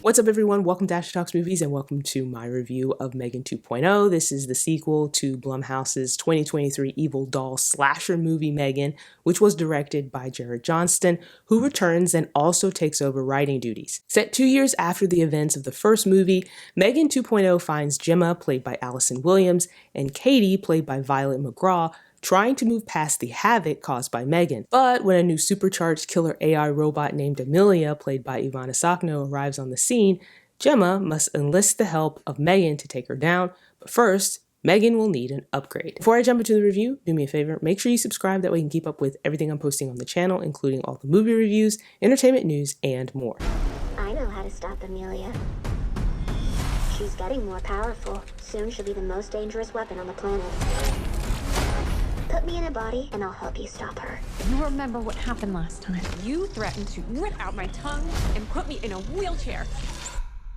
What's up, everyone? Welcome to Ash Talks Movies and welcome to my review of M3GAN 2.0. This is the sequel to Blumhouse's 2023 evil doll slasher movie M3GAN, which was directed by Jared Johnston, who returns and also takes over writing duties. Set 2 years after the events of the first movie, M3GAN 2.0 finds Gemma, played by Allison Williams, and Katie, played by Violet McGraw, trying to move past the havoc caused by M3GAN. But when a new supercharged killer AI robot named Amelia, played by Ivana Sakno, arrives on the scene, Gemma must enlist the help of M3GAN to take her down. But first, M3GAN will need an upgrade. Before I jump into the review, do me a favor, make sure you subscribe, that way you can keep up with everything I'm posting on the channel, including all the movie reviews, entertainment news, and more. I know how to stop Amelia. She's getting more powerful. Soon she'll be the most dangerous weapon on the planet. Put me in a body and I'll help you stop her. You remember what happened last time. You threatened to rip out my tongue and put me in a wheelchair.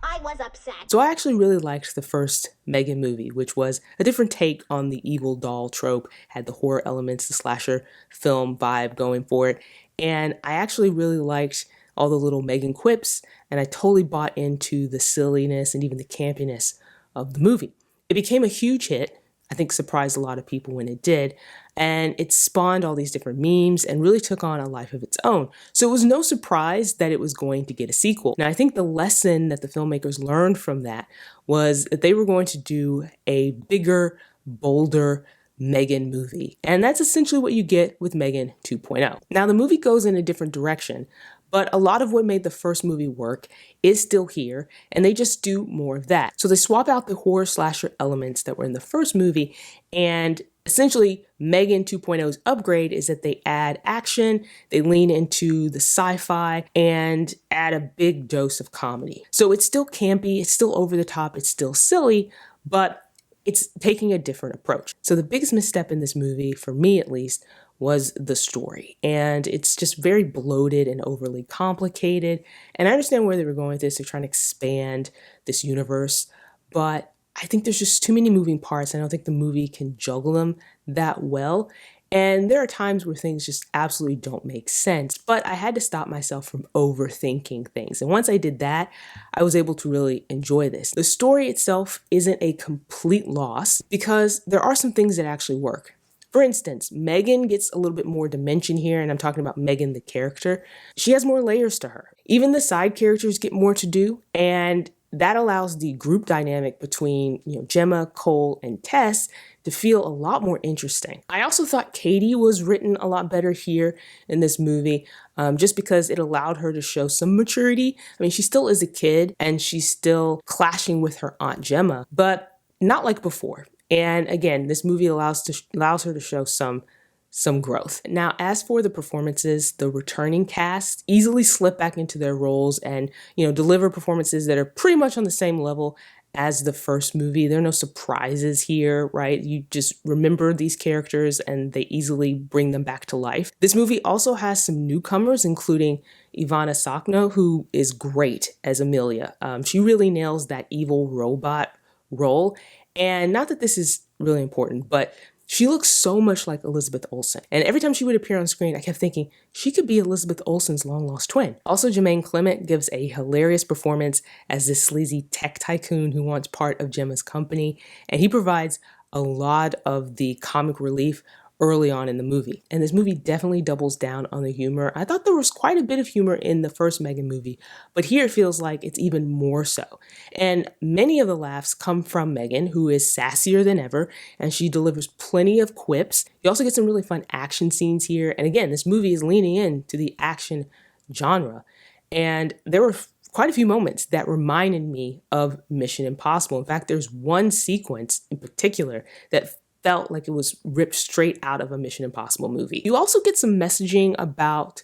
I was upset. So I actually really liked the first M3GAN movie, which was a different take on the evil doll trope, had the horror elements, the slasher film vibe going for it. And I actually really liked all the little M3GAN quips, and I totally bought into the silliness and even the campiness of the movie. It became a huge hit. I think surprised a lot of people when it did, and it spawned all these different memes and really took on a life of its own. So it was no surprise that it was going to get a sequel. Now, I think the lesson that the filmmakers learned from that was that they were going to do a bigger, bolder M3GAN movie, and that's essentially what you get with M3GAN 2.0. Now, the movie goes in a different direction, but a lot of what made the first movie work is still here, and they just do more of that. So they swap out the horror slasher elements that were in the first movie, and essentially M3GAN 2.0's upgrade is that they add action, they lean into the sci-fi, and add a big dose of comedy. So it's still campy, it's still over the top, it's still silly, but it's taking a different approach. So the biggest misstep in this movie, for me at least, was the story. And it's just very bloated and overly complicated. And I understand where they were going with this. They're trying to expand this universe. But I think there's just too many moving parts. I don't think the movie can juggle them that well. And there are times where things just absolutely don't make sense. But I had to stop myself from overthinking things. And once I did that, I was able to really enjoy this. The story itself isn't a complete loss because there are some things that actually work. For instance, M3GAN gets a little bit more dimension here, and I'm talking about M3GAN the character. She has more layers to her. Even the side characters get more to do, and that allows the group dynamic between, Gemma, Cole, and Tess to feel a lot more interesting. I also thought Katie was written a lot better here in this movie, just because it allowed her to show some maturity. I mean, she still is a kid, and she's still clashing with her Aunt Gemma, but not like before. And again, this movie allows her to show some growth. Now, as for the performances, the returning cast easily slip back into their roles and, deliver performances that are pretty much on the same level as the first movie. There are no surprises here, right? You just remember these characters and they easily bring them back to life. This movie also has some newcomers, including Ivana Sakno, who is great as Amelia. She really nails that evil robot role. And not that this is really important, but she looks so much like Elizabeth Olsen. And every time she would appear on screen, I kept thinking she could be Elizabeth Olsen's long-lost twin. Also, Jermaine Clement gives a hilarious performance as this sleazy tech tycoon who wants part of Gemma's company. And he provides a lot of the comic relief early on in the movie. And this movie definitely doubles down on the humor. I thought there was quite a bit of humor in the first M3GAN movie, but here it feels like it's even more so. And many of the laughs come from M3GAN, who is sassier than ever, and she delivers plenty of quips. You also get some really fun action scenes here. And again, this movie is leaning into the action genre. And there were quite a few moments that reminded me of Mission Impossible. In fact, there's one sequence in particular that felt like it was ripped straight out of a Mission Impossible movie. You also get some messaging about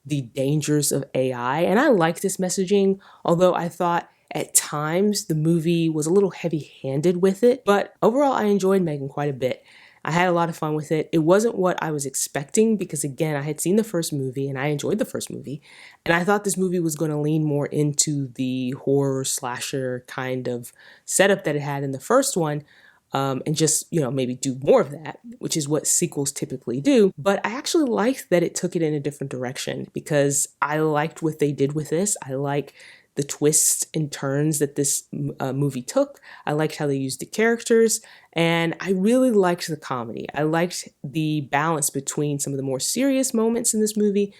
the dangers of AI, and I like this messaging, although I thought at times the movie was a little heavy-handed with it, but overall I enjoyed M3GAN quite a bit. I had a lot of fun with it. It wasn't what I was expecting because, again, I had seen the first movie and I enjoyed the first movie, and I thought this movie was going to lean more into the horror slasher kind of setup that it had in the first one, and just, maybe do more of that, which is what sequels typically do. But I actually liked that it took it in a different direction because I liked what they did with this. I like the twists and turns that this movie took. I liked how they used the characters, and I really liked the comedy. I liked the balance between some of the more serious moments in this movie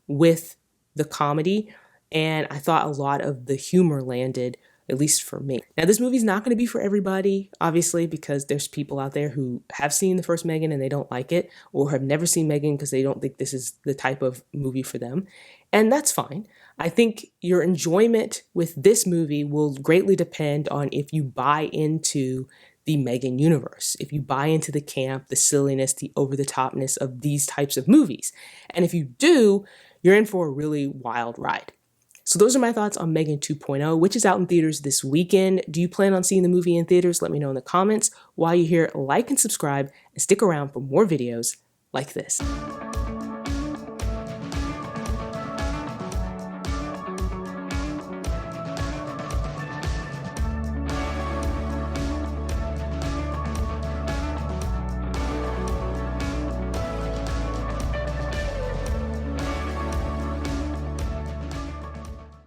with the comedy, and I thought a lot of the humor landed, at least for me. Now, this movie's not going to be for everybody, obviously, because there's people out there who have seen the first M3GAN and they don't like it, or have never seen M3GAN because they don't think this is the type of movie for them. And that's fine. I think your enjoyment with this movie will greatly depend on if you buy into the M3GAN universe, if you buy into the camp, the silliness, the over-the-topness of these types of movies. And if you do, you're in for a really wild ride. So those are my thoughts on M3GAN 2.0, which is out in theaters this weekend. Do you plan on seeing the movie in theaters? Let me know in the comments. While you're here, like and subscribe, and stick around for more videos like this.